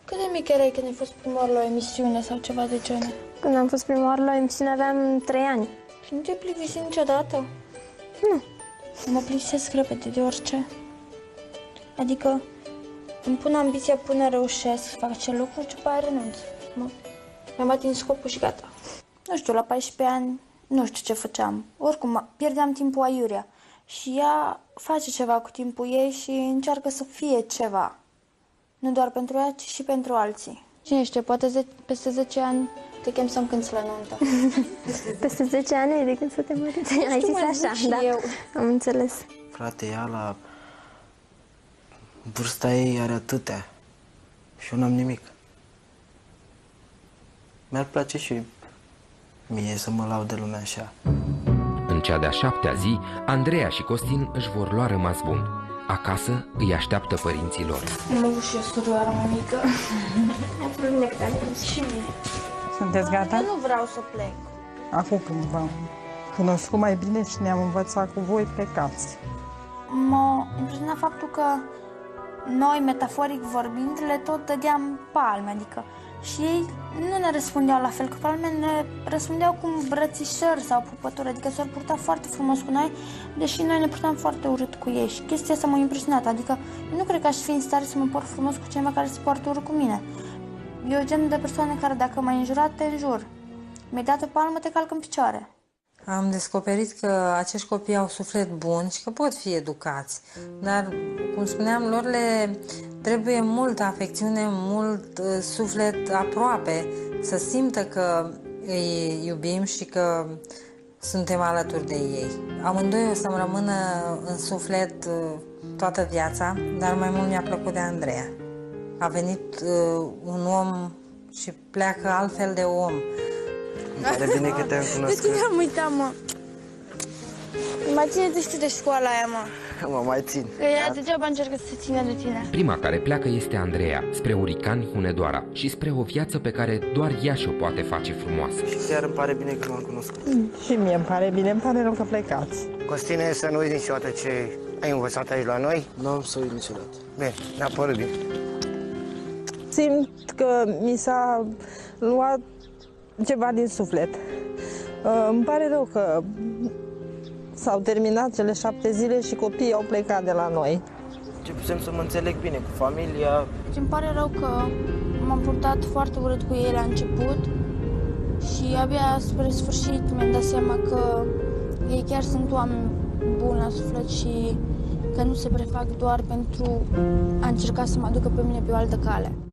Cât de mic erai când ai fost prima oară la o emisiune sau ceva de genul? Când am fost prima oară la emisiune aveam 3 ani. Și nu te-ai plictisit niciodată? Nu. Mă plictisesc repede de orice. Adică îmi pun ambiția până reușesc să fac acel lucru și după aia renunț. Mi-am atins scopul și gata. Nu știu, la 14 ani nu știu ce făceam. Oricum, pierdeam timpul aiurea. Și ea face ceva cu timpul ei și încearcă să fie ceva. Nu doar pentru ea, ci și pentru alții. Cine știe, poate peste 10 ani te chem să-mi cânti la nuntă. Peste 10 ani ai de când să te măriți. Ai zis așa, da? Eu. Am înțeles. Frate, ea la vârsta ei are atâtea și eu n-am nimic. Mi-ar place și mie să mă laude lumea așa. În cea de-a 7-a zi, Andreea și Costin își vor lua rămas bun. Acasă îi așteaptă părinții lor. Am avut și o surioară mai mică. Și mie. Sunteți gata? Eu nu vreau să plec. Acum când v-am cunoscut mai bine și ne-am învățat cu voi, plecați. M-a impresionat faptul că noi, metaforic vorbind, le tot dădeam palme, adică și ei nu ne răspundeau la fel, că palme ne răspundeau cu îmbrățișări sau pupături, adică s-au purtat foarte frumos cu noi, deși noi ne purtam foarte urât cu ei și chestia asta m-a impresionat, adică nu cred că aș fi în stare să mă port frumos cu cineva care se poartă urât cu mine. Eu genul de persoane care dacă m-ai înjurat, te înjur. Mi-ai dat o palmă, te calc în picioare. Am descoperit că acești copii au suflet bun și că pot fi educați, dar, cum spuneam, lor le trebuie multă afecțiune, mult suflet aproape, să simtă că îi iubim și că suntem alături de ei. Amândoi o să-mi rămână în suflet toată viața, dar mai mult mi-a plăcut de Andreea. A venit un om și pleacă altfel de om. Îmi pare bine că te-am cunoscut. De tine am uitat, mă. Mai ține-te și tu de școala aia, mă. Mă mai țin. Că ea degeaba încearcă să se țină de tine. Prima care pleacă este Andreea, spre Uricani, Hunedoara și spre o viață pe care doar ea și-o poate face frumoasă. Și chiar îmi pare bine că m-am cunoscut. Și mie îmi pare bine, îmi pare rău că plecați. Costine, să nu uiți niciodată ce ai învățat aici la noi. Nu am să uit niciodată. Bine, ne-a părut bine. Simt că mi s-a luat ceva din suflet. Îmi pare rău că s-au terminat cele 7 zile și copiii au plecat de la noi. Începusem să mă înțeleg bine cu familia. Îmi pare rău că m-am purtat foarte urât cu ei la început și abia spre sfârșit mi-am dat seama că ei chiar sunt oameni buni la suflet și că nu se prefac doar pentru a încerca să mă aducă pe mine pe o altă cale.